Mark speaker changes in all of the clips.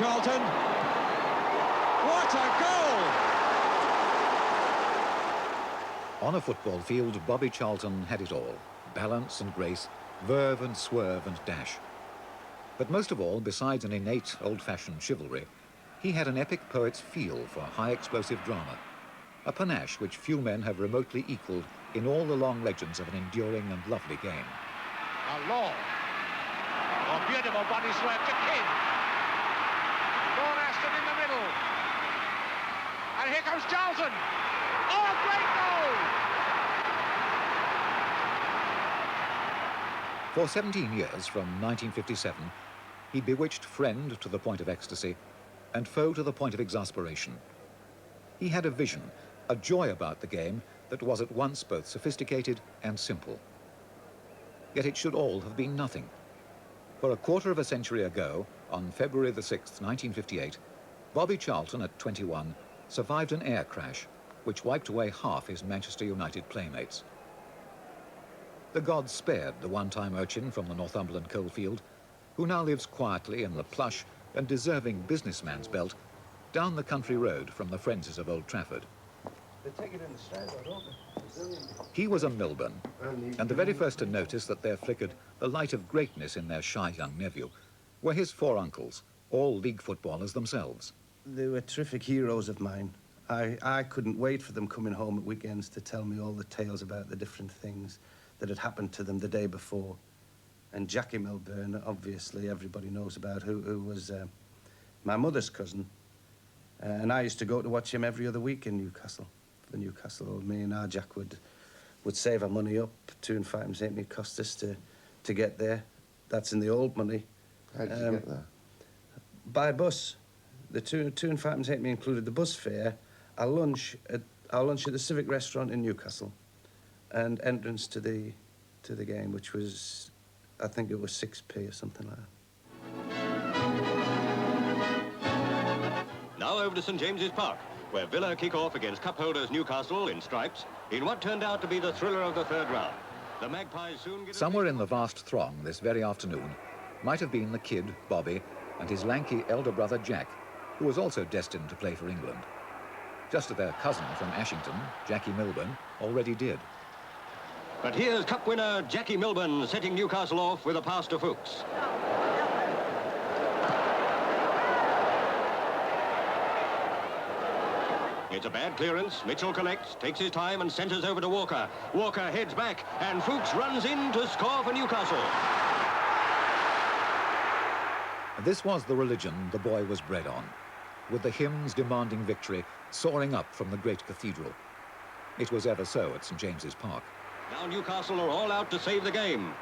Speaker 1: Charlton. What a goal!
Speaker 2: On a football field, Bobby Charlton had it all. Balance and grace, verve and swerve and dash. But most of all, besides an innate old-fashioned chivalry, he had an epic poet's feel for high-explosive drama, a panache which few men have remotely equalled in all the long legends of an enduring and lovely game.
Speaker 3: A long, beautiful body swerve to Kidd. Lord Aston in the middle. And here comes Charlton. Oh, a great goal!
Speaker 2: For 17 years, from 1957, he bewitched friend to the point of ecstasy and foe to the point of exasperation. He had a vision, a joy about the game that was at once both sophisticated and simple. Yet it should all have been nothing. For a quarter of a century ago, on February the 6th, 1958, Bobby Charlton, at 21, survived an air crash which wiped away half his Manchester United playmates. The gods spared the one-time urchin from the Northumberland coalfield, who now lives quietly in the plush and deserving businessman's belt down the country road from the frenzies of Old Trafford.
Speaker 4: They take it in the straight, don't they?
Speaker 2: He was a Milburn, and the very first to notice that there flickered the light of greatness in their shy young nephew were his four uncles, all league footballers themselves.
Speaker 4: They were terrific heroes of mine. I couldn't wait for them coming home at weekends to tell me all the tales about the different things that had happened to them the day before. And Jackie Milburn, obviously, everybody knows about, who was my mother's cousin. And I used to go to watch him every other week in Newcastle. For Newcastle, me and our Jack would save our money up. 2 and 5 it cost us to get there. That's in the old money.
Speaker 5: How did you get there?
Speaker 4: By bus. The 2 and 5 included the bus fare, our lunch at the Civic Restaurant in Newcastle, and entrance to the game, which was, I think it was 6p or something like that.
Speaker 6: Now over to St James's Park, where Villa kick off against cup holders Newcastle in stripes in what turned out to be the thriller of the third round. The Magpies soon get...
Speaker 2: Somewhere in the vast throng this very afternoon might have been the kid, Bobby, and his lanky elder brother, Jack, who was also destined to play for England. Just as their cousin from Ashington, Jackie Milburn, already did.
Speaker 6: But here's cup winner Jackie Milburn setting Newcastle off with a pass to Fuchs. It's a bad clearance. Mitchell collects, takes his time and centres over to Walker. Walker heads back and Fuchs runs in to score for Newcastle.
Speaker 2: This was the religion the boy was bred on, with the hymns demanding victory soaring up from the great cathedral. It was ever so at St James's Park.
Speaker 6: Now Newcastle are all out to save the game.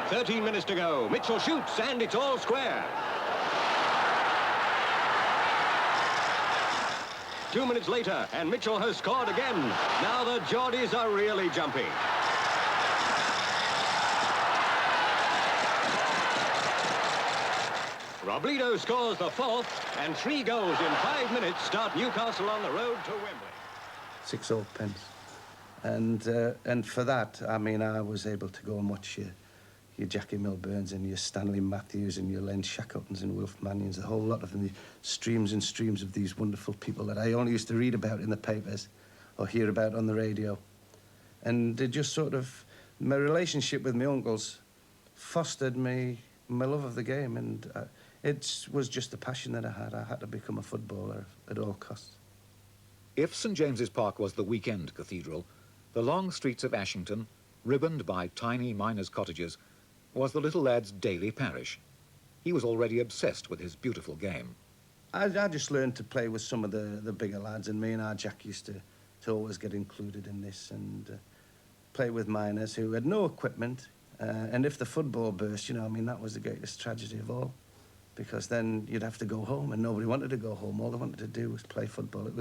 Speaker 6: 13 minutes to go. Mitchell shoots and it's all square. 2 minutes later and Mitchell has scored again. Now the Geordies are really jumping. Robledo scores the 4th, and 3 goals in 5 minutes start Newcastle on the road to Wembley.
Speaker 4: 6 old pence. And for that, I mean, I was able to go and watch your Jackie Milburns and your Stanley Matthews and your Len Shackletons and Wilf Mannions, a whole lot of them, the streams and streams of these wonderful people that I only used to read about in the papers or hear about on the radio. And it just sort of, my relationship with my uncles fostered my love of the game, and it was just a passion that I had. I had to become a footballer at all costs.
Speaker 2: If St James's Park was the weekend cathedral, the long streets of Ashington, ribboned by tiny miners' cottages, was the little lad's daily parish. He was already obsessed with his beautiful game.
Speaker 4: I just learned to play with some of the bigger lads, and me and our Jack used to always get included in this and play with miners who had no equipment. And if the football burst, you know, I mean, that was the greatest tragedy of all, because then you'd have to go home, and nobody wanted to go home. All they wanted to do was play football. It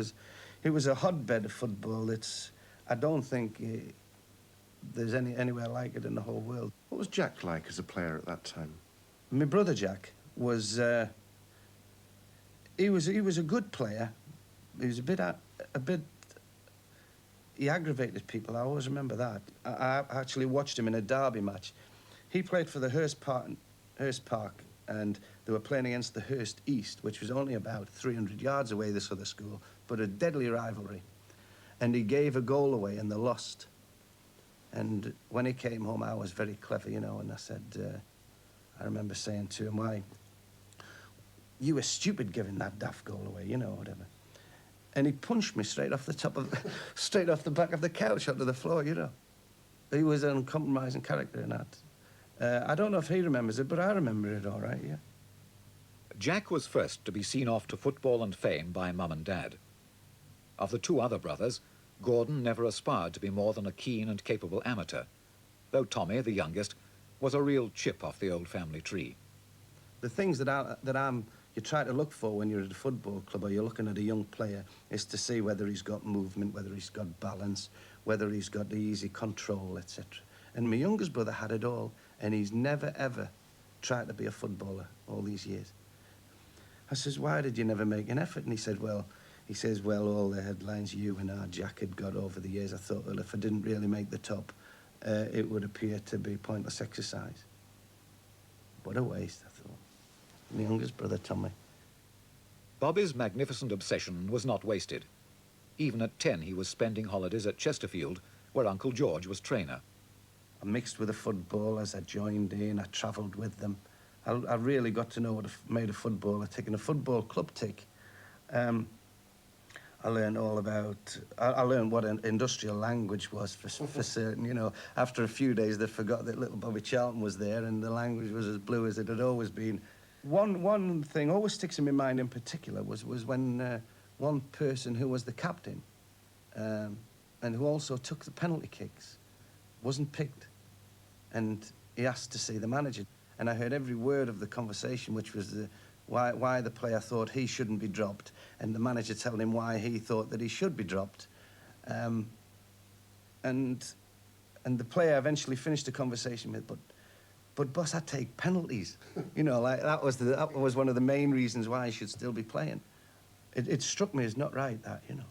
Speaker 4: was a hotbed of football. I don't think there's anywhere like it in the whole world.
Speaker 5: What was Jack like as a player at that time?
Speaker 4: My brother Jack was he was a good player. He was a bit. He aggravated people. I always remember that. I actually watched him in a derby match. He played for the Hurst Park and they were playing against the Hurst East, which was only about 300 yards away, this other school, but a deadly rivalry. And he gave a goal away and they lost. And when he came home, I was very clever, you know, and I said, I remember saying to him, why, you were stupid giving that daft goal away, you know, whatever. And he punched me straight off the top of, straight off the back of the couch onto the floor, you know. He was an uncompromising character in that. I don't know if he remembers it, but I remember it all right, yeah.
Speaker 2: Jack was first to be seen off to football and fame by Mum and Dad. Of the two other brothers, Gordon never aspired to be more than a keen and capable amateur, though Tommy, the youngest, was a real chip off the old family tree.
Speaker 4: The things you try to look for when you're at a football club or you're looking at a young player is to see whether he's got movement, whether he's got balance, whether he's got the easy control, etc. And my youngest brother had it all, and he's never, ever tried to be a footballer all these years. I says, why did you never make an effort? And he said, well, all the headlines you and our Jack had got over the years, I thought, well, if I didn't really make the top, it would appear to be pointless exercise. What a waste, I thought. My youngest brother, Tommy.
Speaker 2: Bobby's magnificent obsession was not wasted. Even at 10, he was spending holidays at Chesterfield, where Uncle George was trainer.
Speaker 4: I mixed with the footballers, I joined in, I travelled with them. I really got to know what made a footballer tick, and a football club tick. I learned all about, I learned what an industrial language was for certain, you know. After a few days, they forgot that little Bobby Charlton was there and the language was as blue as it had always been. One thing always sticks in my mind in particular was when one person who was the captain and who also took the penalty kicks wasn't picked. And he asked to see the manager. And I heard every word of the conversation, which was why the player thought he shouldn't be dropped, and the manager telling him why he thought that he should be dropped. And the player eventually finished the conversation with, but boss, I take penalties. You know, like that was one of the main reasons why I should still be playing. It struck me as not right, that, you know.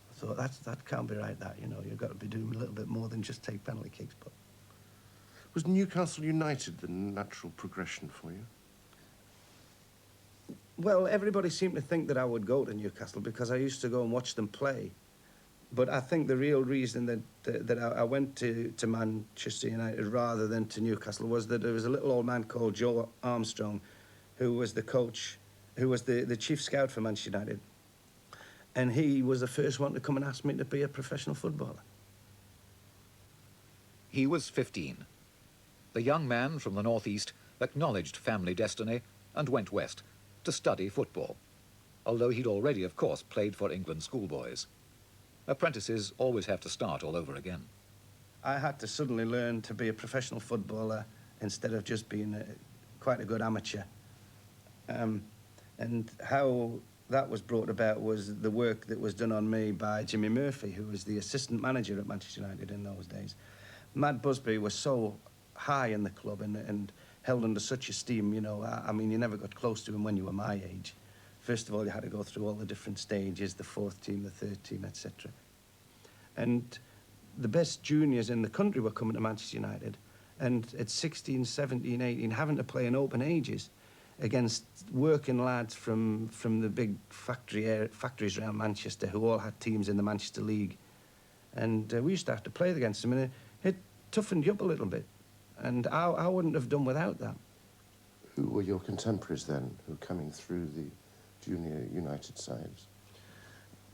Speaker 4: I thought, that can't be right, that, you know. You've got to be doing a little bit more than just take penalty kicks, but...
Speaker 5: Was Newcastle United the natural progression for you?
Speaker 4: Well, everybody seemed to think that I would go to Newcastle because I used to go and watch them play. But I think the real reason that I went to Manchester United rather than to Newcastle was that there was a little old man called Joe Armstrong, who was the coach, who was the chief scout for Manchester United. And he was the first one to come and ask me to be a professional footballer.
Speaker 2: He was 15. The young man from the northeast acknowledged family destiny and went west to study football, although he'd already, of course, played for England schoolboys. Apprentices always have to start all over again.
Speaker 4: I had to suddenly learn to be a professional footballer instead of just being quite a good amateur. And how that was brought about was the work that was done on me by Jimmy Murphy, who was the assistant manager at Manchester United in those days. Matt Busby was so high in the club and held under such esteem, you know. I mean, you never got close to him when you were my age. First of all, you had to go through all the different stages, the fourth team, the third team, etc. And the best juniors in the country were coming to Manchester United, and at 16, 17, 18, having to play in open ages against working lads from the big factories around Manchester who all had teams in the Manchester League. And we used to have to play against them, and it toughened you up a little bit. And I wouldn't have done without that.
Speaker 5: Who were your contemporaries then, who were coming through the junior United sides?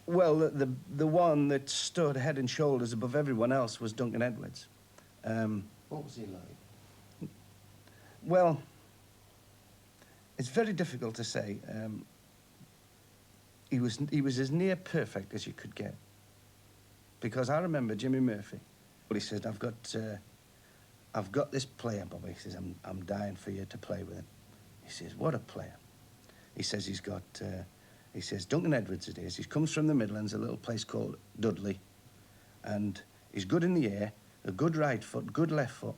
Speaker 4: Well, the one that stood head and shoulders above everyone else was Duncan Edwards.
Speaker 5: What was he like?
Speaker 4: Well, it's very difficult to say. He was as near perfect as you could get. Because I remember Jimmy Murphy. He said, I've got this player, Bobby. He says, I'm dying for you to play with him. He says, what a player. He says he's got, he says, Duncan Edwards it is. He comes from the Midlands, a little place called Dudley. And he's good in the air, a good right foot, good left foot,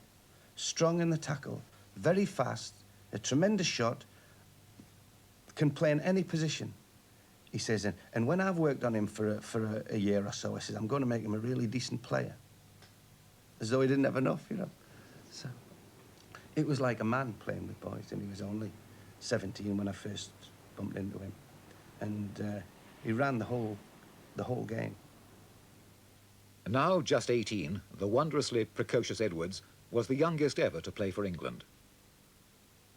Speaker 4: strong in the tackle, very fast, a tremendous shot, can play in any position. He says, and when I've worked on him for a year or so, I says, I'm going to make him a really decent player. As though he didn't have enough, you know. So it was like a man playing with boys, and he was only 17 when I first bumped into him. And he ran the whole game.
Speaker 2: Now just 18, the wondrously precocious Edwards was the youngest ever to play for England.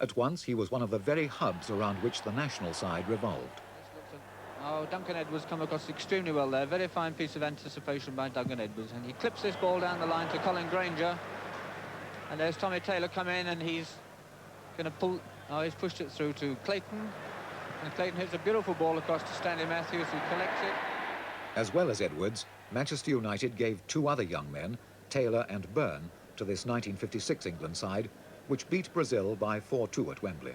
Speaker 2: At once, he was one of the very hubs around which the national side revolved.
Speaker 7: Oh, Duncan Edwards come across extremely well there. Very fine piece of anticipation by Duncan Edwards. And he clips this ball down the line to Colin Granger. And there's Tommy Taylor come in, and he's going to pull... Oh, he's pushed it through to Clayton. And Clayton hits a beautiful ball across to Stanley Matthews, who collects it.
Speaker 2: As well as Edwards, Manchester United gave two other young men, Taylor and Byrne, to this 1956 England side, which beat Brazil by 4-2 at Wembley.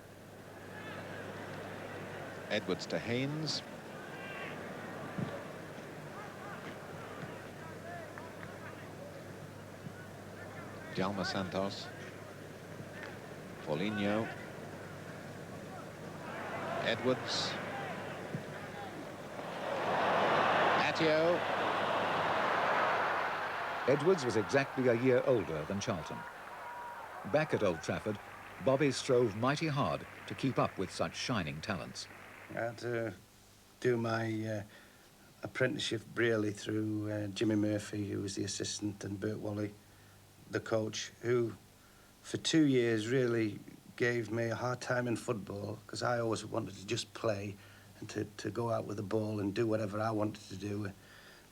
Speaker 1: Edwards to Haynes. Djalma Santos. Paulinho. Edwards. Matteo.
Speaker 2: Edwards was exactly a year older than Charlton. Back at Old Trafford, Bobby strove mighty hard to keep up with such shining talents.
Speaker 4: I had to do my apprenticeship really through Jimmy Murphy, who was the assistant, and Bert Wally, the coach, who for 2 years really gave me a hard time in football, because I always wanted to just play and to go out with the ball and do whatever I wanted to do.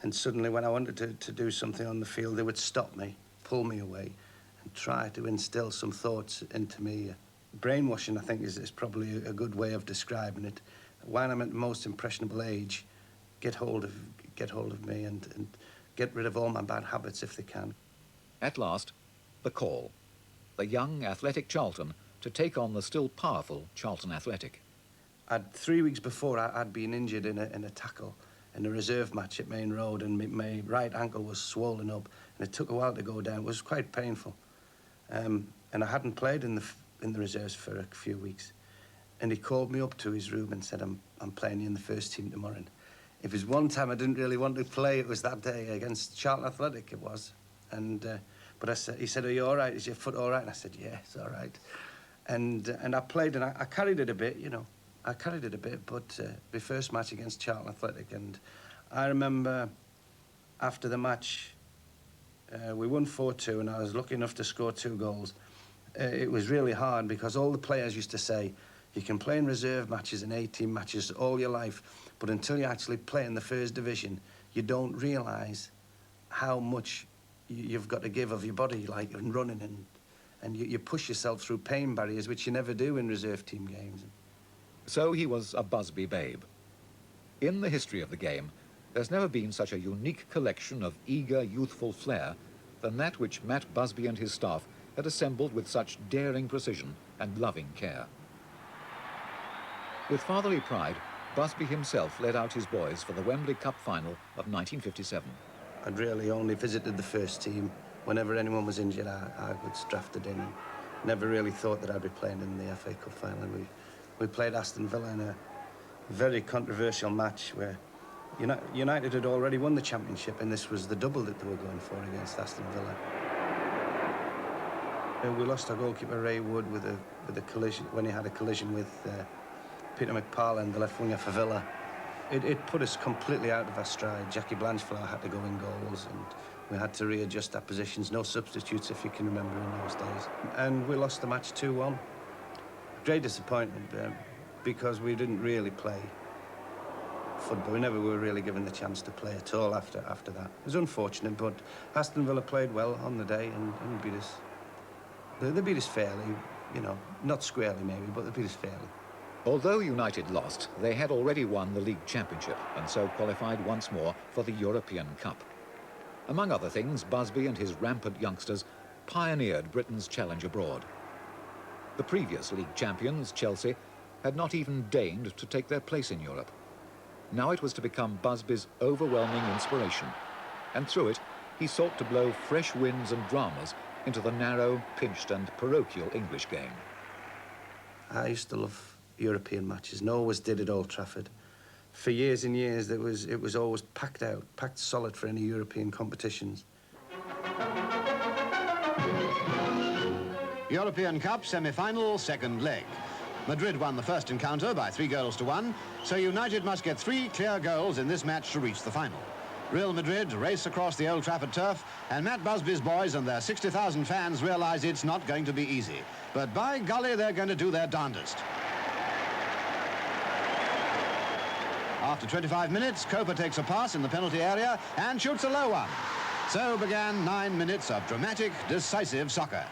Speaker 4: And suddenly when I wanted to do something on the field, they would stop me, pull me away, and try to instill some thoughts into me. Brainwashing, I think, is probably a good way of describing it. When I'm at the most impressionable age, get hold of me and get rid of all my bad habits if they can.
Speaker 2: At last, the call. The young, athletic Charlton to take on the still powerful Charlton Athletic.
Speaker 4: 3 weeks before, I'd been injured in a tackle in a reserve match at Main Road, and my right ankle was swollen up, and it took a while to go down. It was quite painful. And I hadn't played in the reserves for a few weeks. And he called me up to his room and said, I'm playing you in the first team tomorrow. And if there's one time I didn't really want to play, it was that day against Charlton Athletic, it was. And but he said, are you all right? Is your foot all right? And I said, yeah, it's all right. And I played, and I carried it a bit, you know. I carried it a bit, but the first match against Charlton Athletic, and I remember after the match, we won 4-2, and I was lucky enough to score 2 goals. It was really hard because all the players used to say, you can play in reserve matches and 18 matches all your life, but until you actually play in the first division, you don't realise how much you've got to give of your body, like in running, and you push yourself through pain barriers, which you never do in reserve team games.
Speaker 2: So he was a Busby babe. In the history of the game, there's never been such a unique collection of eager, youthful flair than that which Matt Busby and his staff had assembled with such daring precision and loving care. With fatherly pride, Busby himself led out his boys for the Wembley Cup final of 1957.
Speaker 4: I'd really only visited the first team. Whenever anyone was injured, I was drafted in. Never really thought that I'd be playing in the FA Cup final. We played Aston Villa in a very controversial match where United had already won the championship, and this was the double that they were going for against Aston Villa. We lost our goalkeeper Ray Wood with a collision when he had a collision with Peter McParland, the left winger for Villa. It put us completely out of our stride. Jackie Blanchflower had to go in goals, and we had to readjust our positions. No substitutes, if you can remember, in those days. And we lost the match 2-1. Great disappointment because we didn't really play football. We never were really given the chance to play at all after that. It was unfortunate, but Aston Villa played well on the day and beat us. They beat us fairly, you know, not squarely maybe, but they beat us fairly.
Speaker 2: Although United lost, they had already won the league championship and so qualified once more for the European Cup. Among other things, Busby and his rampant youngsters pioneered Britain's challenge abroad. The previous league champions, Chelsea, had not even deigned to take their place in Europe. Now it was to become Busby's overwhelming inspiration, and through it, he sought to blow fresh winds and dramas into the narrow, pinched and parochial English game.
Speaker 4: I used to love European matches, and always did at Old Trafford. For years and years, it was always packed out, packed solid for any European competitions.
Speaker 8: European Cup semi-final, second leg. Madrid won the first encounter by 3-1, so United must get 3 clear goals in this match to reach the final. Real Madrid race across the Old Trafford turf, and Matt Busby's boys and their 60,000 fans realise it's not going to be easy. But by golly, they're going to do their darndest. After 25 minutes, Copa takes a pass in the penalty area and shoots a low one. So began 9 minutes of dramatic, decisive soccer.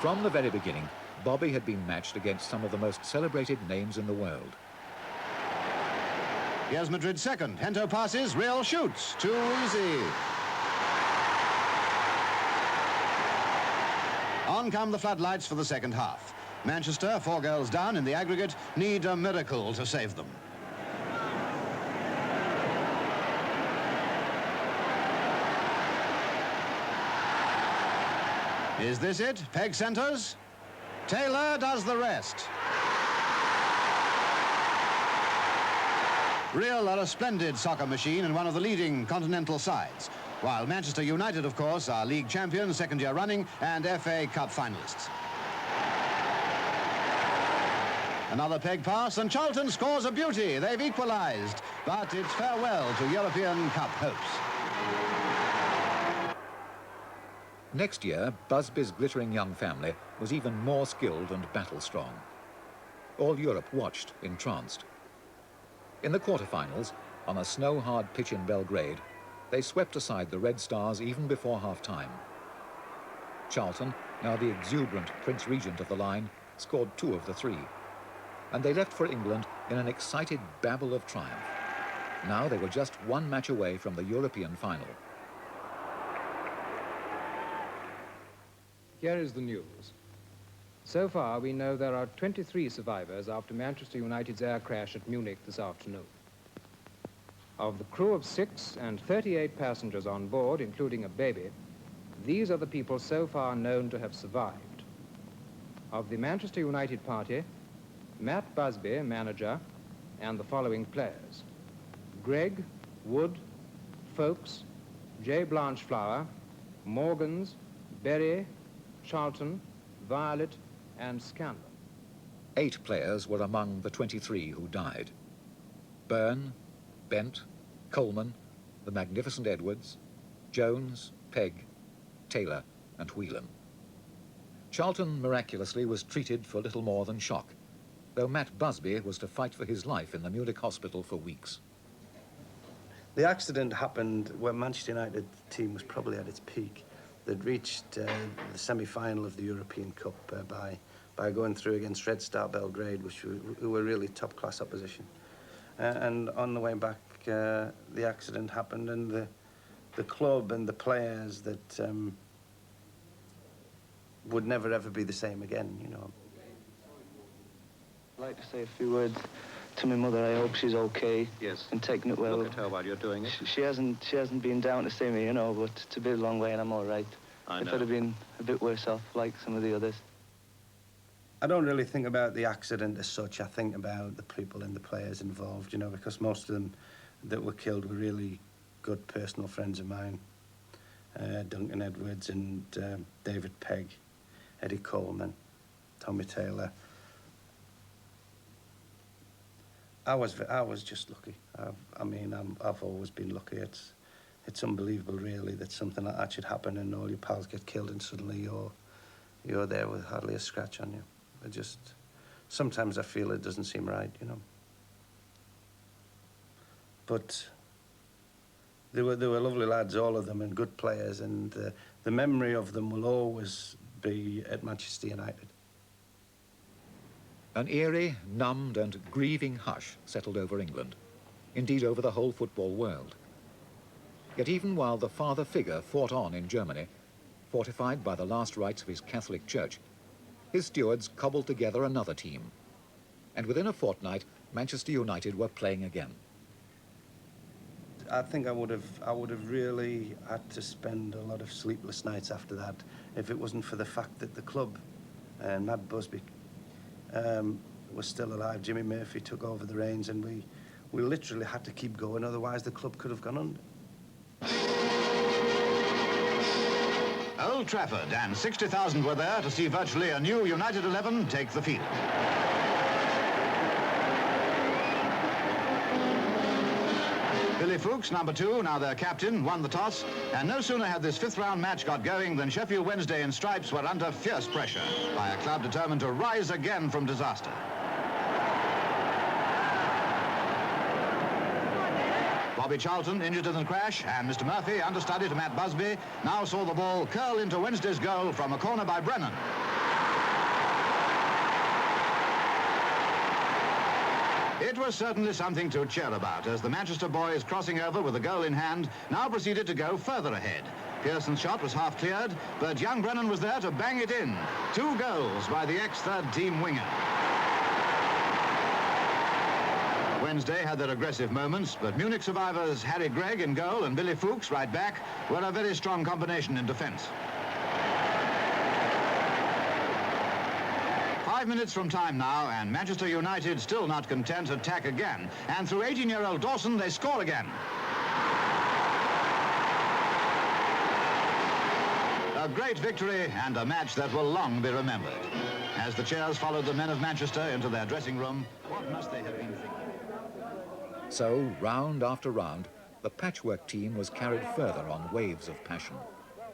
Speaker 2: From the very beginning, Bobby had been matched against some of the most celebrated names in the world.
Speaker 8: Here's Madrid's second. Hento passes, Real shoots. Too easy. On come the floodlights for the second half. Manchester, 4 goals down in the aggregate, need a miracle to save them. Is this it? Peg centres. Taylor does the rest. Real are a splendid soccer machine and one of the leading continental sides, while Manchester United, of course, are league champions, second year running, and FA Cup finalists. Another peg pass, and Charlton scores a beauty. They've equalised, but it's farewell to European Cup hopes.
Speaker 2: Next year, Busby's glittering young family was even more skilled and battle-strong. All Europe watched, entranced. In the quarter-finals, on a snow-hard pitch in Belgrade, they swept aside the Red Stars even before half-time. Charlton, now the exuberant Prince Regent of the line, scored 2 of the 3. And they left for England in an excited babble of triumph. Now they were just 1 match away from the European final.
Speaker 9: Here is the news. So far, we know there are 23 survivors after Manchester United's air crash at Munich this afternoon. Of the crew of 6 and 38 passengers on board, including a baby, these are the people so far known to have survived. Of the Manchester United party, Matt Busby, manager, and the following players: Gregg, Wood, Folkes, J. Blanchflower, Morgans, Berry, Charlton, Violet, and Scanlon.
Speaker 2: 8 players were among the 23 who died. Byrne, Bent, Coleman, the magnificent Edwards, Jones, Pegg, Taylor, and Whelan. Charlton miraculously was treated for little more than shock, though Matt Busby was to fight for his life in the Munich hospital for weeks.
Speaker 4: The accident happened when Manchester United team was probably at its peak. They'd reached the semi-final of the European Cup by going through against Red Star Belgrade, who were really top-class opposition. And on the way back, the accident happened, and the club and the players that would never ever be the same again, you know.
Speaker 10: I'd like to say a few words to my mother. I hope she's okay.
Speaker 6: Yes.
Speaker 10: And taking it well.
Speaker 6: Look at her while you're doing it.
Speaker 10: She hasn't been down to see me, you know, but it's a bit a long way and I'm all right.
Speaker 6: I know.
Speaker 10: If I'd have been a bit worse off, like some of the others.
Speaker 4: I don't really think about the accident as such. I think about the people and the players involved, you know, because most of them that were killed were really good personal friends of mine. Duncan Edwards and David Pegg, Eddie Coleman, Tommy Taylor. I was just lucky. I've always been lucky. It's unbelievable, really, that something like that should happen and all your pals get killed and suddenly you're there with hardly a scratch on you. Sometimes I feel it doesn't seem right, you know. But they were lovely lads, all of them, and good players, and the memory of them will always be at Manchester United.
Speaker 2: An eerie, numbed and grieving hush settled over England, indeed over the whole football world. Yet even while the father figure fought on in Germany, fortified by the last rites of his Catholic Church, his stewards cobbled together another team. And within a fortnight, Manchester United were playing again.
Speaker 4: I think I would have really had to spend a lot of sleepless nights after that if it wasn't for the fact that the club and Matt Busby was still alive. Jimmy Murphy took over the reins, and we literally had to keep going, otherwise the club could have gone under.
Speaker 8: Old Trafford, and 60,000 were there to see virtually a new United 11 take the field. Billy Fuchs, number 2, now their captain, won the toss, and no sooner had this fifth-round match got going than Sheffield Wednesday and Stripes were under fierce pressure by a club determined to rise again from disaster. Bobby Charlton, injured in the crash, and Mr. Murphy, understudy to Matt Busby, now saw the ball curl into Wednesday's goal from a corner by Brennan. It was certainly something to cheer about, as the Manchester boys, crossing over with a goal in hand, now proceeded to go further ahead. Pearson's shot was half cleared, but young Brennan was there to bang it in. 2 goals by the ex-third team winger. Wednesday had their aggressive moments, but Munich survivors Harry Gregg in goal and Billy Fuchs right back were a very strong combination in defence. 5 minutes from time now, and Manchester United, still not content, attack again. And through 18-year-old Dawson, they score again. A great victory and a match that will long be remembered. As the cheers followed the men of Manchester into their dressing room, what must they have been thinking?
Speaker 2: So, round after round, the patchwork team was carried further on waves of passion.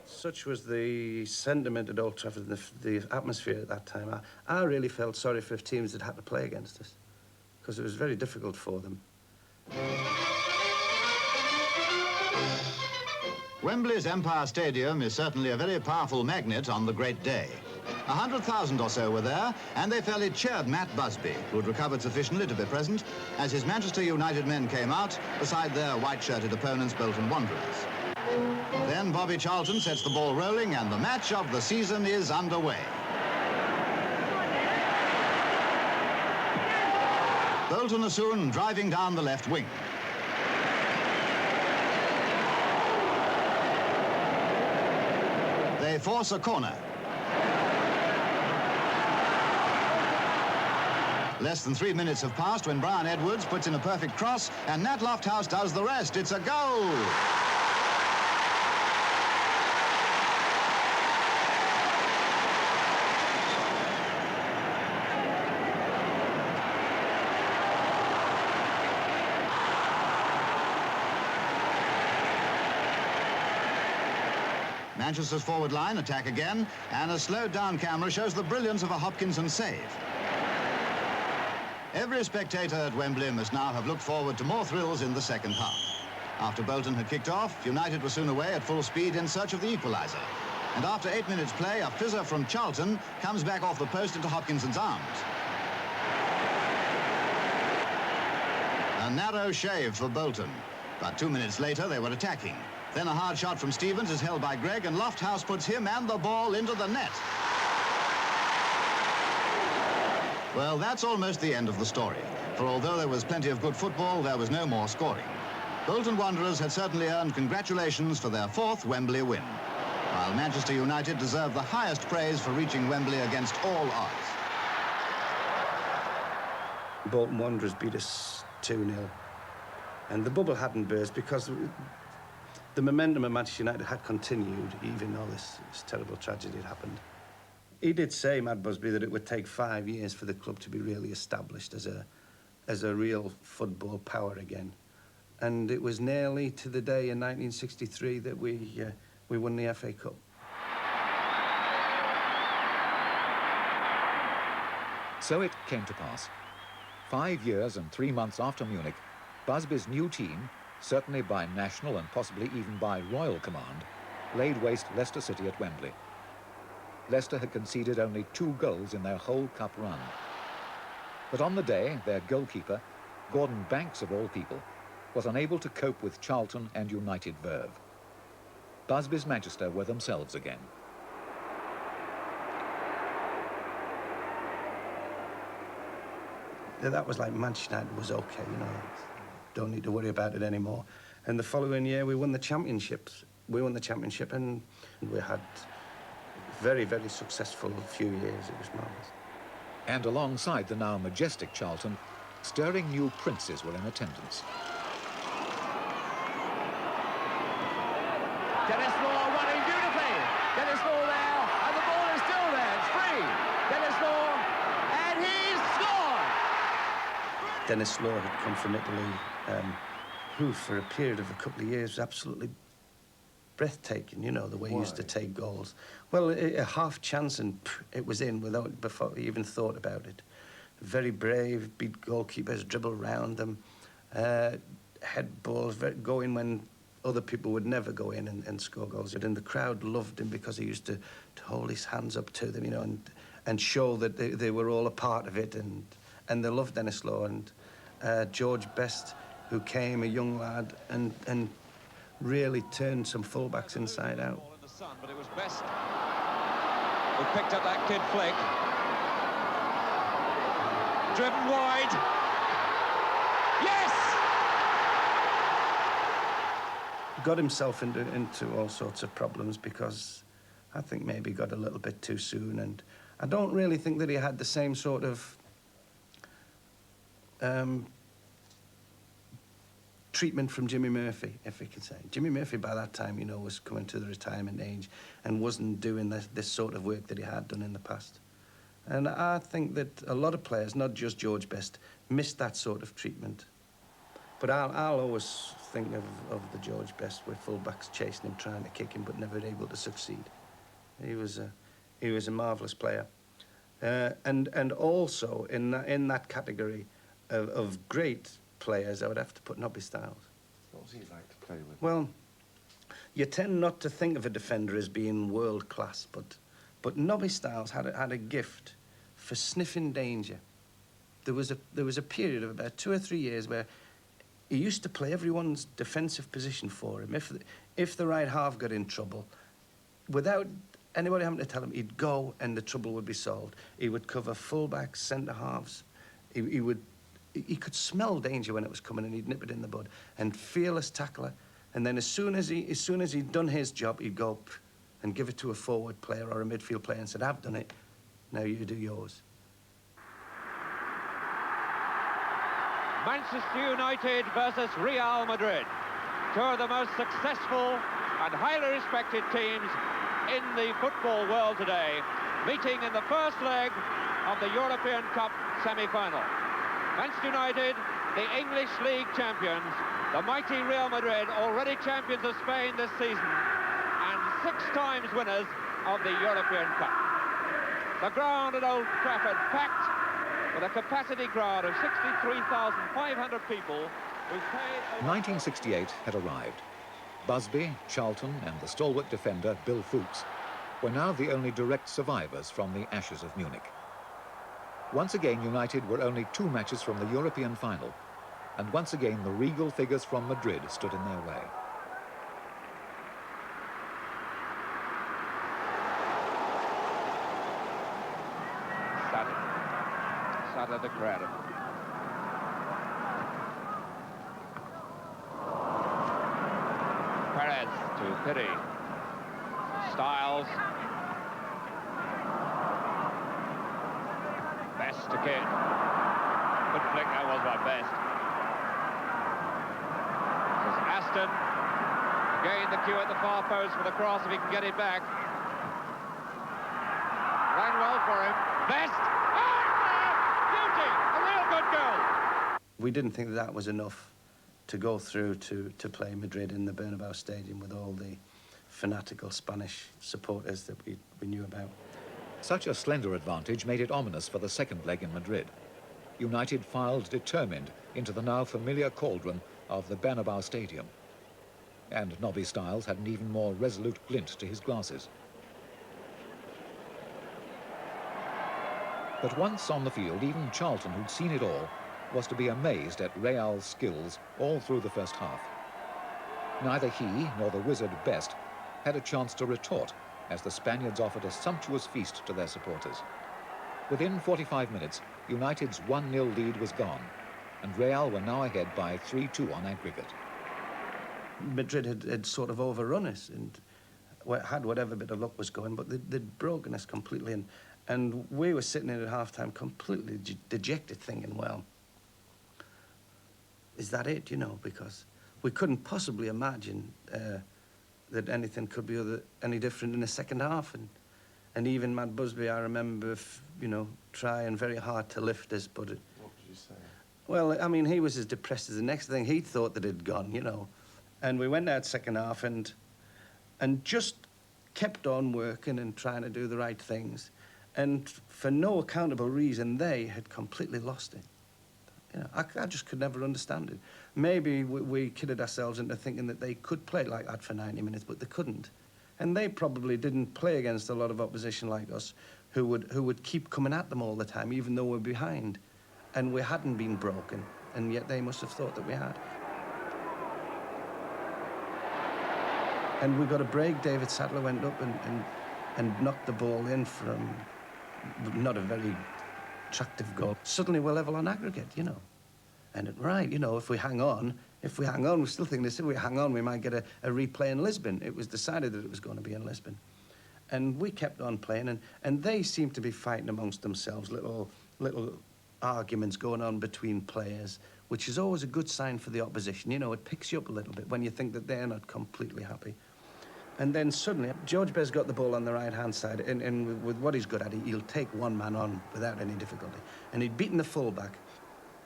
Speaker 4: Such was the sentiment at Old Trafford and the atmosphere at that time. I really felt sorry for teams that had to play against us, because it was very difficult for them.
Speaker 8: Wembley's Empire Stadium is certainly a very powerful magnet on the great day. 100,000 or so were there, and they fairly cheered Matt Busby, who had recovered sufficiently to be present, as his Manchester United men came out beside their white-shirted opponents, Bolton Wanderers. Then Bobby Charlton sets the ball rolling, and the match of the season is underway. Bolton are soon driving down the left wing. They force a corner. Less than 3 minutes have passed when Brian Edwards puts in a perfect cross, and Nat Lofthouse does the rest. It's a goal! Manchester's forward line attack again, and a slowed-down camera shows the brilliance of a Hopkinson save. Every spectator at Wembley must now have looked forward to more thrills in the second half. After Bolton had kicked off, United were soon away at full speed in search of the equaliser. And after 8 minutes play, a fizzer from Charlton comes back off the post into Hopkinson's arms. A narrow shave for Bolton, but 2 minutes later they were attacking. Then a hard shot from Stevens is held by Gregg, and Lofthouse puts him and the ball into the net. Well, that's almost the end of the story, for although there was plenty of good football, there was no more scoring. Bolton Wanderers had certainly earned congratulations for their 4th Wembley win, while Manchester United deserved the highest praise for reaching Wembley against all odds.
Speaker 4: Bolton Wanderers beat us 2-0, and the bubble hadn't burst because the momentum of Manchester United had continued, even though this terrible tragedy had happened. He did say, Matt Busby, that it would take 5 years for the club to be really established as a real football power again. And it was nearly to the day in 1963 that we won the FA Cup.
Speaker 2: So it came to pass. 5 years and 3 months after Munich, Busby's new team, certainly by national and possibly even by royal command, laid waste Leicester City at Wembley. Leicester had conceded only 2 goals in their whole cup run. But on the day, their goalkeeper, Gordon Banks of all people, was unable to cope with Charlton and United verve. Busby's Manchester were themselves again.
Speaker 4: That was like Manchester United was okay, you know. Don't need to worry about it anymore. And the following year, we won the championships. We won the championship, and we had very, very successful few years. It was marvellous.
Speaker 2: And alongside the now majestic Charlton, stirring new princes were in attendance.
Speaker 3: Dennis Moore running beautifully. Dennis
Speaker 4: Dennis Law had come from Italy, who for a period of a couple of years was absolutely breathtaking, you know, the way he used to take goals. Well, a half chance and it was in before he even thought about it. Very brave, beat goalkeepers, dribble round them, head balls, go in when other people would never go in and score goals. And the crowd loved him because he used to hold his hands up to them, you know, and show that they were all a part of it, and they loved Dennis Law. And George Best, who came, a young lad, and really turned some fullbacks inside out.
Speaker 3: In the sun, but it was Best who picked up that kid Flick. Driven wide. Yes!
Speaker 4: Got himself into all sorts of problems because I think maybe got a little bit too soon, and I don't really think that he had the same sort of treatment from Jimmy Murphy, if we could say. Jimmy Murphy by that time, you know, was coming to the retirement age and wasn't doing this sort of work that he had done in the past. And I think that a lot of players, not just George Best, missed that sort of treatment. But I'll always think of the George Best with fullbacks chasing him, trying to kick him, but never able to succeed. He was a marvellous player. And also in that category of great players, I would have to put Nobby Stiles.
Speaker 5: What was he like to play with?
Speaker 4: Well, you tend not to think of a defender as being world class, but Nobby Stiles had a gift for sniffing danger. There was a period of about 2 or 3 years where he used to play everyone's defensive position for him. If the right half got in trouble, without anybody having to tell him, he'd go and the trouble would be solved. He would cover fullbacks, centre halves. He could smell danger when it was coming, and he'd nip it in the bud. And fearless tackler. And then as soon as he'd done his job, he'd go and give it to a forward player or a midfield player and said, "I've done it. Now you do yours."
Speaker 3: Manchester United versus Real Madrid. Two of the most successful and highly respected teams in the football world today, meeting in the first leg of the European Cup semi-final. Manchester United, the English League champions, the mighty Real Madrid, already champions of Spain this season, and 6 times winners of the European Cup. The ground at Old Trafford packed with a capacity crowd of 63,500 people who paid...
Speaker 2: 1968 had arrived. Busby, Charlton and the stalwart defender Bill Fuchs were now the only direct survivors from the ashes of Munich. Once again, United were only 2 matches from the European final, and once again the regal figures from Madrid stood in their way.
Speaker 3: Sadler the crowd. Perez to Piri. Stiles. Best to Kidd. Good flick, that was by Best. This is Aston. Again the cue at the far post for the cross if he can get it back. Ran well for him. Best! A real good goal.
Speaker 4: We didn't think that was enough to go through to play Madrid in the Bernabeu Stadium with all the fanatical Spanish supporters that we knew about.
Speaker 2: Such a slender advantage made it ominous for the second leg in Madrid. United filed determined into the now familiar cauldron of the Bernabeu Stadium. And Nobby Stiles had an even more resolute glint to his glasses. But once on the field, even Charlton, who'd seen it all, was to be amazed at Real's skills all through the first half. Neither he nor the wizard Best had a chance to retort as the Spaniards offered a sumptuous feast to their supporters. Within 45 minutes, United's 1-0 lead was gone, and Real were now ahead by 3-2 on aggregate.
Speaker 4: Madrid had sort of overrun us and had whatever bit of luck was going, but they'd broken us completely. And we were sitting in at half-time completely dejected, thinking, well, is that it, you know? Because we couldn't possibly imagine that anything could be any different in the second half. And even Matt Busby, I remember, you know, trying very hard to lift us, but...
Speaker 5: What did you say?
Speaker 4: Well, I mean, he was as depressed as the next thing. He thought that it had gone, you know. And we went out second half and just kept on working and trying to do the right things. And for no accountable reason, they had completely lost it. You know, I just could never understand it. Maybe we kidded ourselves into thinking that they could play like that for 90 minutes, but they couldn't. And they probably didn't play against a lot of opposition like us who would keep coming at them all the time, even though we're behind. And we hadn't been broken, and yet they must have thought that we had. And we got a break. David Sadler went up and knocked the ball in from not a very attractive goal. Suddenly we're level on aggregate, you know. And right, you know, if we hang on, we still think this, if we hang on, we might get a replay in Lisbon. It was decided that it was going to be in Lisbon. And we kept on playing, and they seemed to be fighting amongst themselves, little arguments going on between players, which is always a good sign for the opposition. You know, it picks you up a little bit when you think that they're not completely happy. And then suddenly, George Best got the ball on the right-hand side, and with what he's good at, he'll take one man on without any difficulty. And he'd beaten the full-back,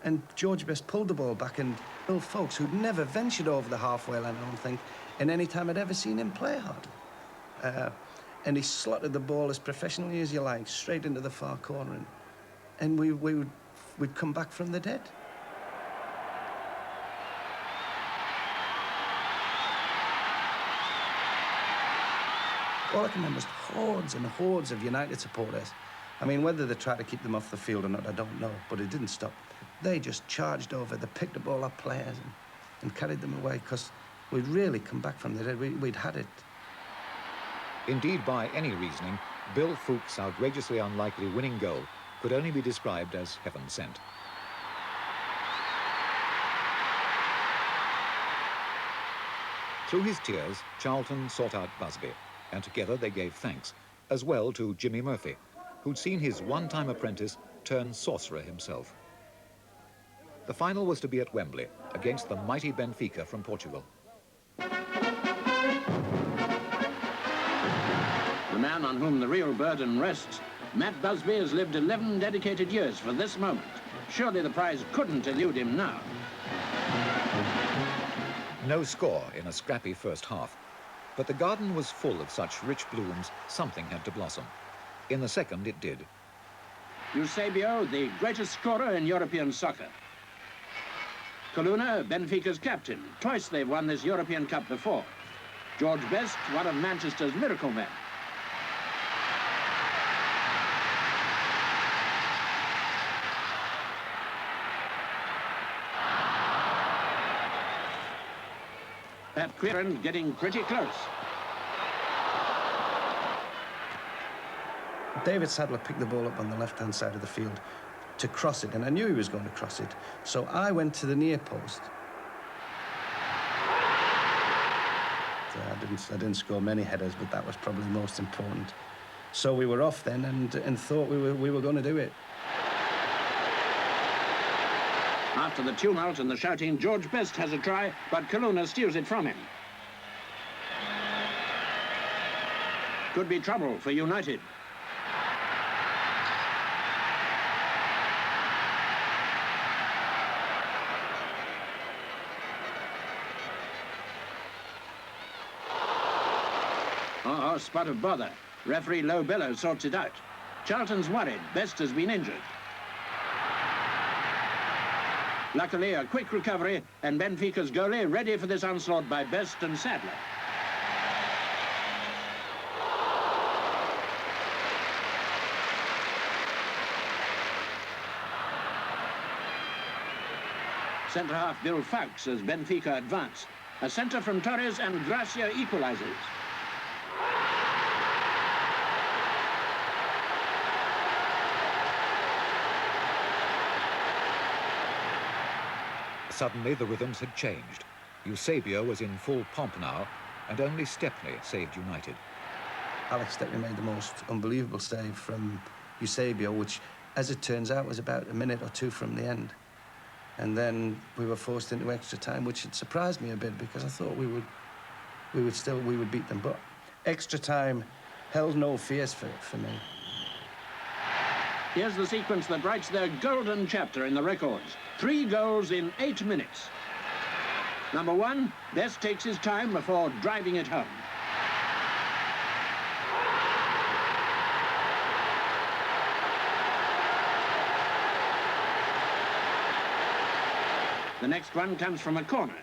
Speaker 4: and George Best pulled the ball back, and Bill Folks, who'd never ventured over the halfway line, I don't think, in any time I'd ever seen him play hard. And he slotted the ball as professionally as you like, straight into the far corner, and we'd come back from the dead. All I can remember is hordes and hordes of United supporters. I mean, whether they tried to keep them off the field or not, I don't know, but it didn't stop. They just charged over, they picked up all our players and carried them away, because we'd really come back from the dead. We'd had it.
Speaker 2: Indeed, by any reasoning, Bill Foulkes' outrageously unlikely winning goal could only be described as heaven sent. Through his tears, Charlton sought out Busby, and together they gave thanks, as well to Jimmy Murphy, who'd seen his one-time apprentice turn sorcerer himself. The final was to be at Wembley, against the mighty Benfica from Portugal.
Speaker 11: The man on whom the real burden rests, Matt Busby, has lived 11 dedicated years for this moment. Surely the prize couldn't elude him now.
Speaker 2: No score in a scrappy first half, but the garden was full of such rich blooms, something had to blossom. In the second, it did.
Speaker 11: Eusebio, the greatest scorer in European soccer. Coluna, Benfica's captain. Twice they've won this European Cup before. George Best, one of Manchester's miracle men. Pat Queeran getting pretty close.
Speaker 4: David Sadler picked the ball up on the left-hand side of the field to cross it, and I knew he was going to cross it. So I went to the near post. So I didn't score many headers, but that was probably most important. So we were off then and thought we were going to do it.
Speaker 11: After the tumult and the shouting, George Best has a try, but Coluna steals it from him. Could be trouble for United. Oh, spot of bother. Referee Lobello sorts it out. Charlton's worried. Best has been injured. Luckily, a quick recovery, and Benfica's goalie ready for this onslaught by Best and Sadler. Centre-half Bill Foulkes as Benfica advance. A centre from Torres and Gracia equalises.
Speaker 2: Suddenly, the rhythms had changed. Eusebio was in full pomp now, and only Stepney saved United.
Speaker 4: Alex Stepney made the most unbelievable save from Eusebio, which, as it turns out, was about a minute or two from the end. And then we were forced into extra time, which had surprised me a bit, because I thought we would beat them. But extra time held no fears for me.
Speaker 11: Here's the sequence that writes their golden chapter in the records. 3 goals in 8 minutes. Number 1, Best takes his time before driving it home. The next one comes from a corner.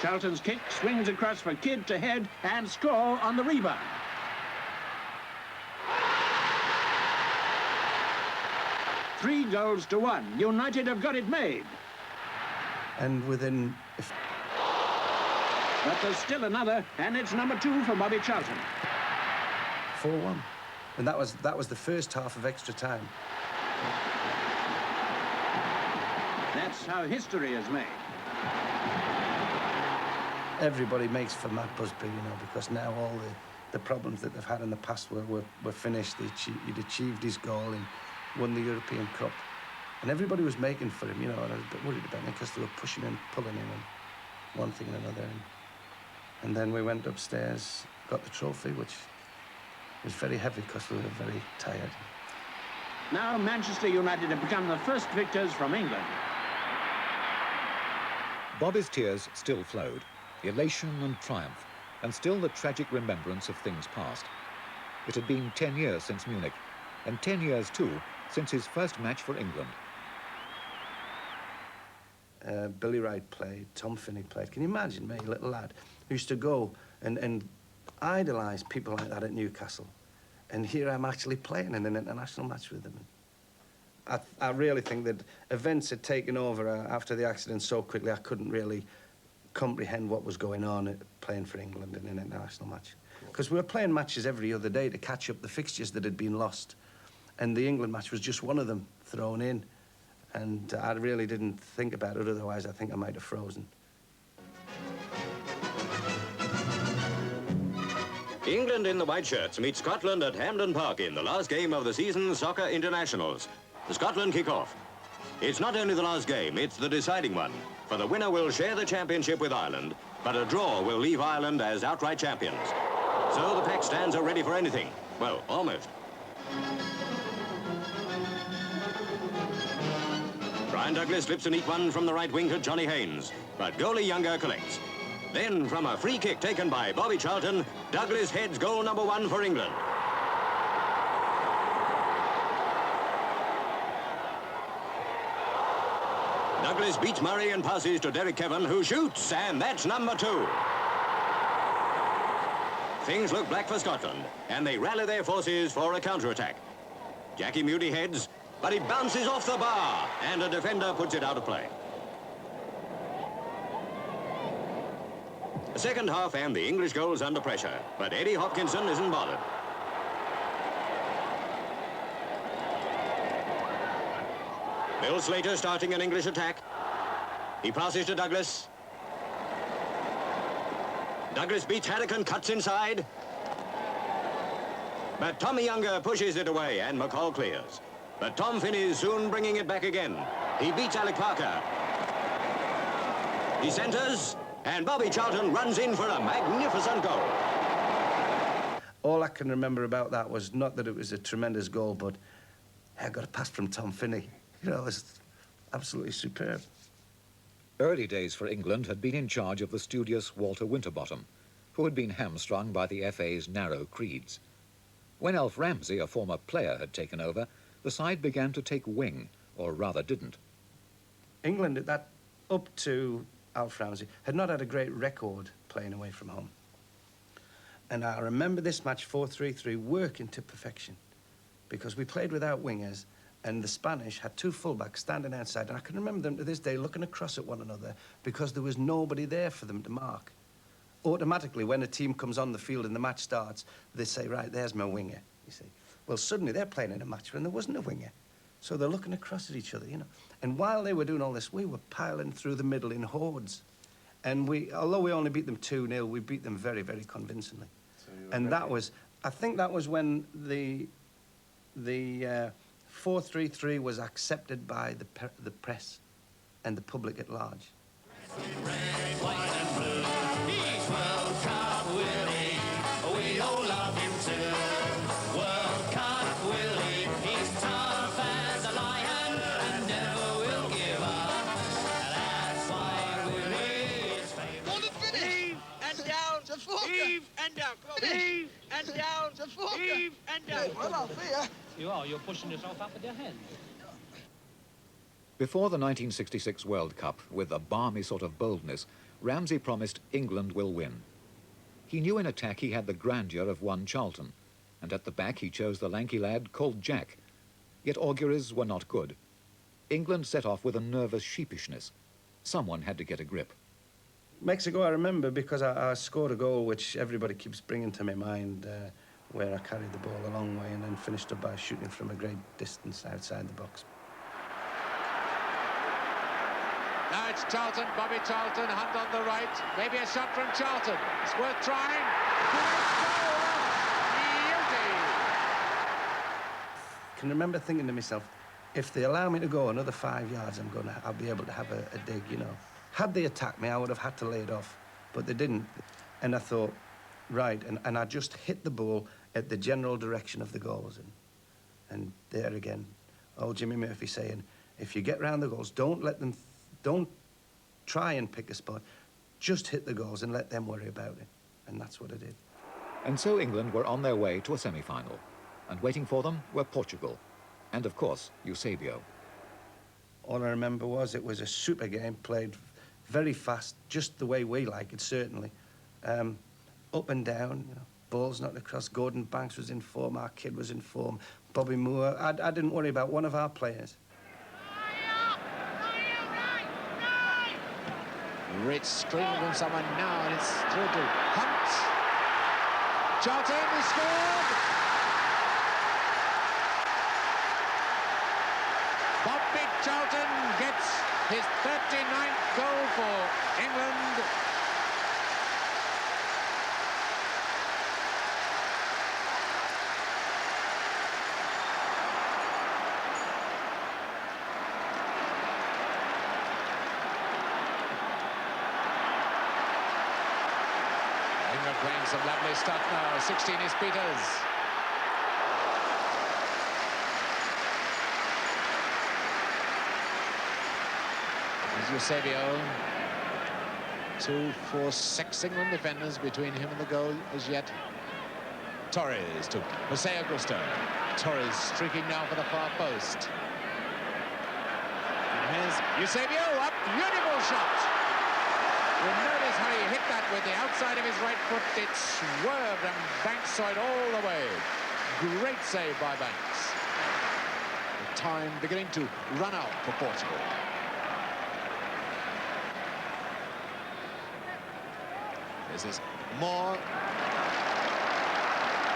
Speaker 11: Charlton's kick swings across for Kidd to head and score on the rebound. Three goals to 1. United have got it made.
Speaker 4: And within...
Speaker 11: But there's still another, and it's number 2 for Bobby Charlton.
Speaker 4: 4-1. And that was the first half of extra time.
Speaker 11: That's how history is made.
Speaker 4: Everybody makes for Matt Busby, you know, because now all the problems that they've had in the past were finished. He'd achieved his goal and won the European Cup. And everybody was making for him, you know, and I was a bit worried about him because they were pushing him, pulling him, and one thing and another. And then we went upstairs, got the trophy, which was very heavy because we were very tired.
Speaker 11: Now Manchester United have become the first victors from England.
Speaker 2: Bobby's tears still flowed, elation and triumph, and still the tragic remembrance of things past. It had been 10 years since Munich, and 10 years, too, since his first match for England.
Speaker 4: Billy Wright played, Tom Finney played. Can you imagine me, a little lad, who used to go and idolise people like that at Newcastle, and here I'm actually playing in an international match with them. I really think that events had taken over after the accident so quickly I couldn't really comprehend what was going on playing for England in an international match. Because we were playing matches every other day to catch up the fixtures that had been lost. And the England match was just one of them thrown in. And I really didn't think about it, otherwise I think I might have frozen.
Speaker 6: England in the white shirts meet Scotland at Hampden Park in the last game of the season's soccer internationals. The Scotland kick-off. It's not only the last game, it's the deciding one. For the winner will share the championship with Ireland, but a draw will leave Ireland as outright champions. So the Pack-stands are ready for anything. Well, almost. Brian Douglas slips a neat one from the right wing to Johnny Haynes, but goalie Younger collects. Then, from a free kick taken by Bobby Charlton, Douglas heads goal number 1 for England. Douglas beats Murray and passes to Derek Kevin, who shoots, and that's number 2. Things look black for Scotland, and they rally their forces for a counter-attack. Jackie Moody heads, but he bounces off the bar, and a defender puts it out of play. The second half and the English goals under pressure, but Eddie Hopkinson isn't bothered. Bill Slater starting an English attack. He passes to Douglas. Douglas beats Harrigan, cuts inside. But Tommy Younger pushes it away and McCall clears. But Tom Finney's soon bringing it back again. He beats Alec Parker. He centres, and Bobby Charlton runs in for a magnificent goal.
Speaker 4: All I can remember about that was not that it was a tremendous goal, but I got a pass from Tom Finney. You know, it was absolutely superb.
Speaker 2: Early days for England had been in charge of the studious Walter Winterbottom, who had been hamstrung by the FA's narrow creeds. When Alf Ramsey, a former player, had taken over, the side began to take wing, or rather didn't.
Speaker 4: England, up to Alf Ramsey, had not had a great record playing away from home. And I remember this match, 4-3-3, working to perfection, because we played without wingers, and the Spanish had 2 fullbacks standing outside, and I can remember them to this day looking across at one another because there was nobody there for them to mark. Automatically, when a team comes on the field and the match starts, they say, right, there's my winger, you see. Well, suddenly they're playing in a match when there wasn't a winger. So they're looking across at each other, you know. And while they were doing all this, we were piling through the middle in hordes. And although we only beat them 2-0, we beat them very, very convincingly. And that was, I think that was when the 4-3-3 was accepted by the press and the public at large.
Speaker 12: Red, white and blue, he's World Cup Willie, we all love him too. World Cup Willie,
Speaker 3: Heave and down. Come on. Heave and down. Heave and down.
Speaker 13: Well, off here.
Speaker 14: You are. You're pushing yourself up with your hands.
Speaker 2: Before the 1966 World Cup, with a balmy sort of boldness, Ramsey promised England will win. He knew in attack he had the grandeur of one Charlton, and at the back he chose the lanky lad called Jack. Yet auguries were not good. England set off with a nervous sheepishness. Someone had to get a grip.
Speaker 4: Mexico, I remember, because I scored a goal which everybody keeps bringing to my mind, where I carried the ball a long way and then finished up by shooting from a great distance outside the box.
Speaker 3: Now it's Charlton, Bobby Charlton, Hunt on the right. Maybe a shot from Charlton. It's worth trying.
Speaker 4: I can remember thinking to myself, if they allow me to go another 5 yards, I'll be able to have a dig, you know. Had they attacked me, I would have had to lay it off, but they didn't. And I thought, right, and I just hit the ball at the general direction of the goals. And there again, old Jimmy Murphy saying, if you get round the goals, don't try and pick a spot, just hit the goals and let them worry about it. And that's what I did.
Speaker 2: And so England were on their way to a semi-final, and waiting for them were Portugal, and of course, Eusebio.
Speaker 4: All I remember was it was a super game, played very fast, just the way we like it, certainly. Up and down, you know, balls knocked across. Gordon Banks was in form, our kid was in form. Bobby Moore, I didn't worry about one of our players.
Speaker 3: Rich screaming from someone now, and it's through to Hunt. Charlton has scored. Bobby Charlton gets his 39th goal for England. England playing some lovely stuff now. 16 is Peters. Eusebio. 2, 4, 6 England defenders between him and the goal as yet. Torres to Jose Augusto. Torres streaking now for the far post. And here's Eusebio, a beautiful shot. You'll notice how he hit that with the outside of his right foot. It swerved and Banks saw it all the way. Great save by Banks. The time beginning to run out for Portugal. This is Moore.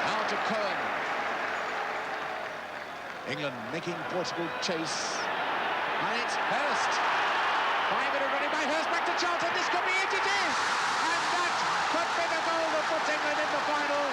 Speaker 3: Now to Cohen. England making Portugal chase. And it's Hurst. 5 minutes ready by Hurst, back to Charlton. This could be it, it is! And that could be the goal that puts England in the final.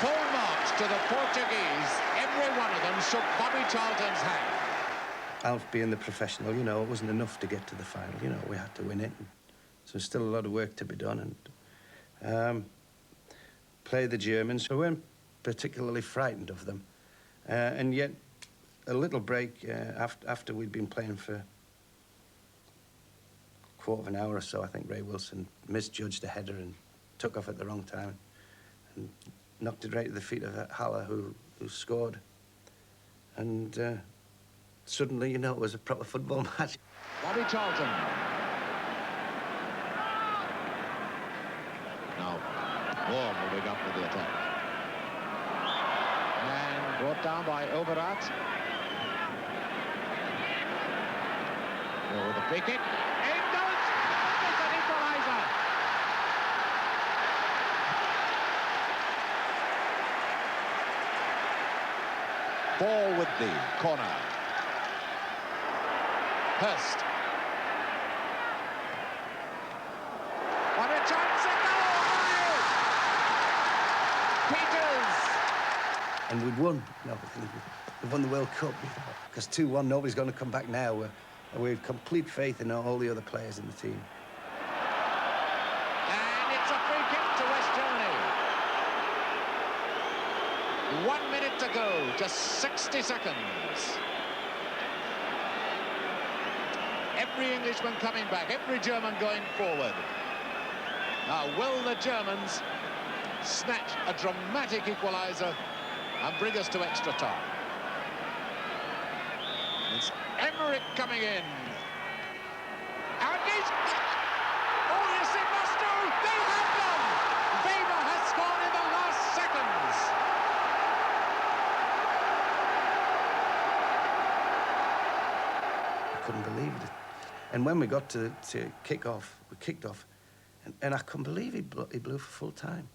Speaker 3: Full marks to the Portuguese. Every one of them shook Bobby Charlton's hand.
Speaker 4: Alf being the professional, you know, it wasn't enough to get to the final. You know, we had to win it. So there's still a lot of work to be done. And play the Germans. We weren't particularly frightened of them. And yet, a little break after we'd been playing for a quarter of an hour or so, I think Ray Wilson misjudged a header and took off at the wrong time. And knocked it right at the feet of Haller, who scored. And suddenly, you know, it was a proper football match.
Speaker 3: Bobby Charlton. Now, Moore moving up with the attack. And brought down by Oberat. With a free kick. It goes! It's an equaliser! Ball with the corner. Hurst. What a chance! Peters!
Speaker 4: And we'd won. No, we've won the World Cup. Because 2-1, nobody's going to come back now. We have complete faith in all the other players in the team.
Speaker 3: And it's a free kick to West Germany. 1 minute to go, just 60 seconds. Every Englishman coming back, every German going forward. Now, will the Germans snatch a dramatic equaliser and bring us to extra time? It's Emmerich coming in. And he's... Oh, yes, it must do! They have done! Weber has scored in the last seconds.
Speaker 4: I couldn't believe it. And when we got to kick off, we kicked off, and I couldn't believe he blew for full time.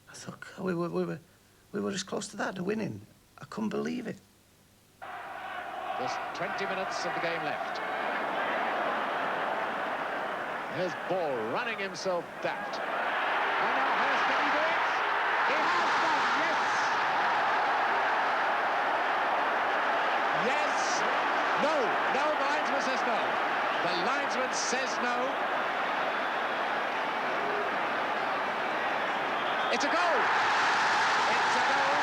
Speaker 4: I thought, God, we were as close to that, to winning. I couldn't believe it.
Speaker 3: Just 20 minutes of the game left. Here's Ball running himself daft. And now Hurst, can he do it? He has done, yes! Yes! No, the linesman says no. The linesman says no. It's a goal! It's a goal!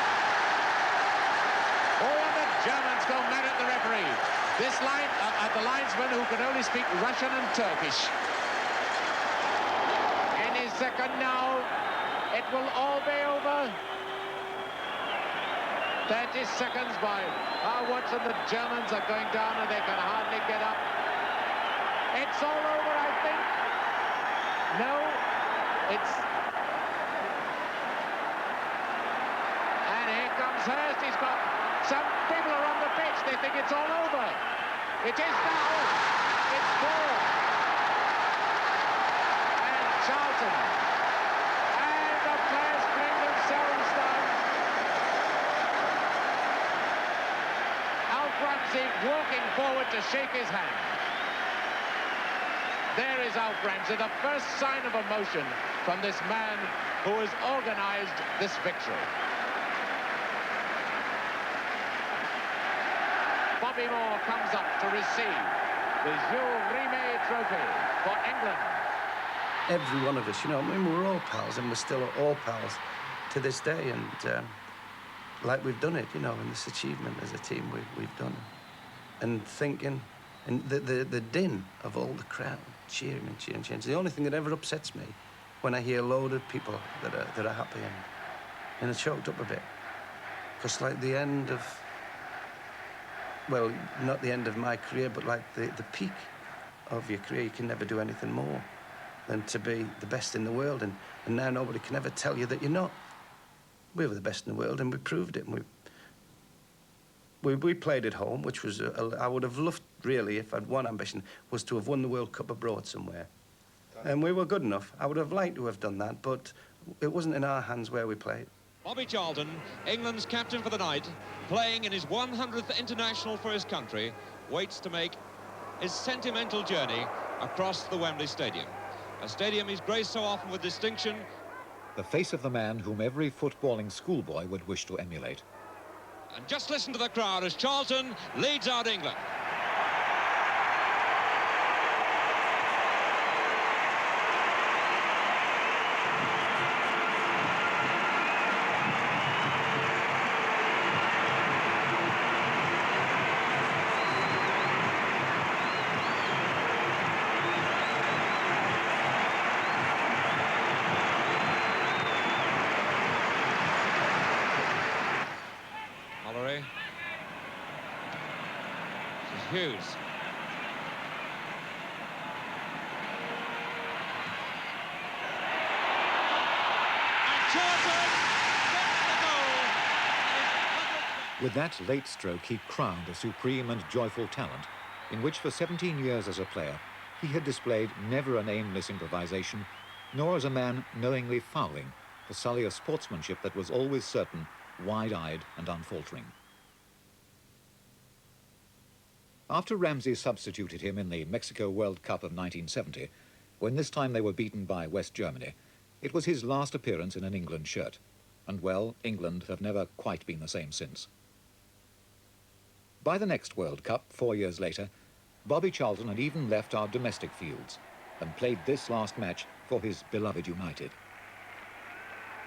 Speaker 3: Oh, and the Germans go mad at the referee. This line, at the linesman who can only speak Russian and Turkish. Any second now, it will all be over. 30 seconds by Watson. The Germans are going down and they can hardly get up. It's all over, I think. No, it's... And here comes Hurst. He's got... Some people are on the pitch. They think it's all over. It is now. It's 4. And Charlton. And the players bring themselves down. Alf Ramsey walking forward to shake his hand. There is Alf Ramsey, the first sign of emotion from this man who has organised this victory. Bobby Moore comes up to receive the Jules Rimet trophy for England.
Speaker 4: Every one of us, you know, I mean, we're all pals, and we're still all pals to this day, and like we've done it, you know, in this achievement as a team, we've done it. And thinking, and the din of all the crowd cheering and cheering and cheering. It's the only thing that ever upsets me when I hear a load of people that are happy and it's choked up a bit. Because like the end of, well, not the end of my career, but like the peak of your career, you can never do anything more than to be the best in the world. And now nobody can ever tell you that you're not. We were the best in the world, and we proved it. And we played at home, which was, I would have loved, really, if I'd one ambition, was to have won the World Cup abroad somewhere. And we were good enough. I would have liked to have done that, but it wasn't in our hands where we played.
Speaker 13: Bobby Charlton, England's captain for the night, playing in his 100th international for his country, waits to make his sentimental journey across the Wembley Stadium. A stadium he's graced so often with distinction.
Speaker 2: The face of the man whom every footballing schoolboy would wish to emulate.
Speaker 13: And just listen to the crowd as Charlton leads out England. Hughes.
Speaker 2: With that late stroke, he crowned a supreme and joyful talent, in which for 17 years as a player, he had displayed never an aimless improvisation, nor as a man knowingly fouling to sully a sportsmanship that was always certain, wide-eyed and unfaltering. After Ramsey substituted him in the Mexico World Cup of 1970, when this time they were beaten by West Germany, it was his last appearance in an England shirt. And, well, England have never quite been the same since. By the next World Cup, 4 years later, Bobby Charlton had even left our domestic fields and played this last match for his beloved United.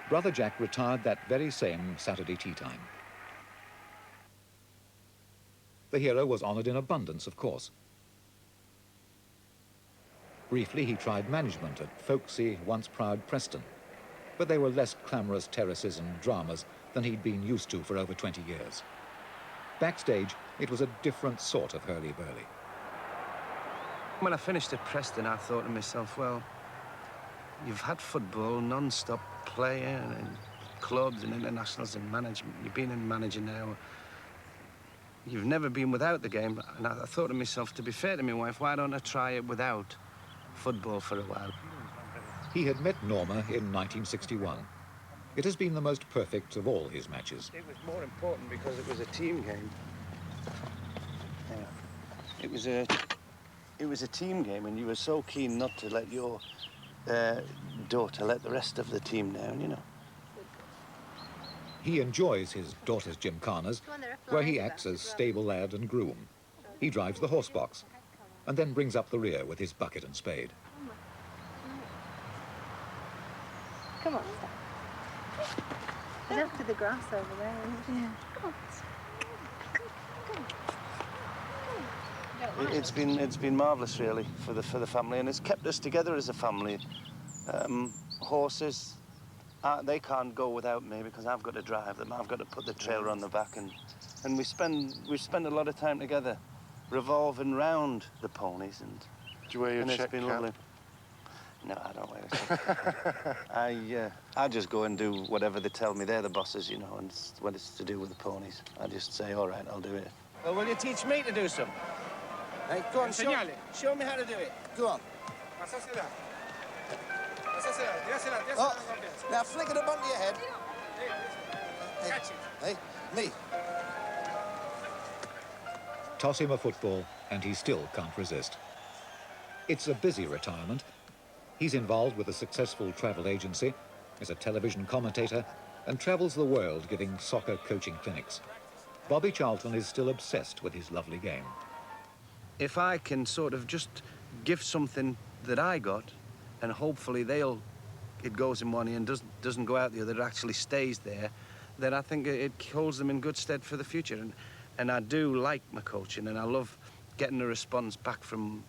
Speaker 2: Brother Jack retired that very same Saturday tea time. The hero was honoured in abundance, of course. Briefly, he tried management at folksy, once proud Preston, but they were less clamorous terraces and dramas than he'd been used to for over 20 years. Backstage, it was a different sort of hurly-burly.
Speaker 4: When I finished at Preston, I thought to myself, well, you've had football non-stop playing in clubs and internationals and management. You've been in managing now. You've never been without the game. And I thought to myself, to be fair to my wife, why don't I try it without football for a while?
Speaker 2: He had met Norma in 1961. It has been the most perfect of all his matches.
Speaker 4: It was more important because it was a team game. Yeah. It was a team game, and you were so keen not to let your daughter let the rest of the team down, you know.
Speaker 2: He enjoys his daughter's gymkhanas, where he acts as stable lad and groom. He drives the horse box, and then brings up the rear with his bucket and spade.
Speaker 15: Come on, Steph. Head up to the grass over there. Yeah. Come on.
Speaker 4: It's been marvellous, really, for the family, and it's kept us together as a family. Horses, they can't go without me because I've got to drive them. I've got to put the trailer on the back, and we spend a lot of time together, revolving round the ponies. And
Speaker 5: do you wear your check
Speaker 4: it's been
Speaker 5: cap?
Speaker 4: lovely. No, I don't wear a check cap. I just go and do whatever they tell me. They're the bosses, you know, and when it's to do with the ponies, I just say, all right, I'll do it. Well, will you teach me to do some? Hey, go on, show me how to do it. Go on. Oh, now flick it up onto your head. Hey, me.
Speaker 2: Toss him a football, and he still can't resist. It's a busy retirement. He's involved with a successful travel agency, is a television commentator, and travels the world giving soccer coaching clinics. Bobby Charlton is still obsessed with his lovely game.
Speaker 4: If I can sort of just give something that I got, and hopefully it goes in one ear and doesn't go out the other, it actually stays there, then I think it holds them in good stead for the future. And I do like my coaching, and I love getting a response back from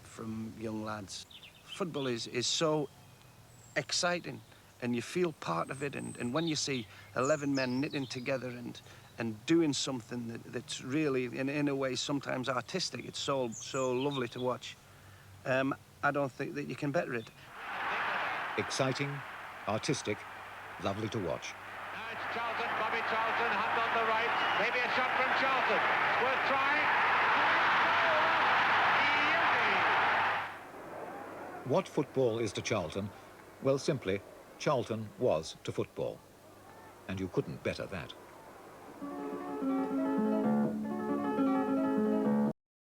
Speaker 4: young lads. Football is so exciting, and you feel part of it, and when you see 11 men knitting together and doing something that's really, in a way, sometimes artistic, it's so lovely to watch. I don't think that you can better it.
Speaker 2: Exciting, artistic, lovely to watch.
Speaker 3: Now it's Charlton, Bobby Charlton, hand on the right. Maybe a shot from Charlton. It's worth trying.
Speaker 2: What football is to Charlton? Well, simply, Charlton was to football. And you couldn't better that.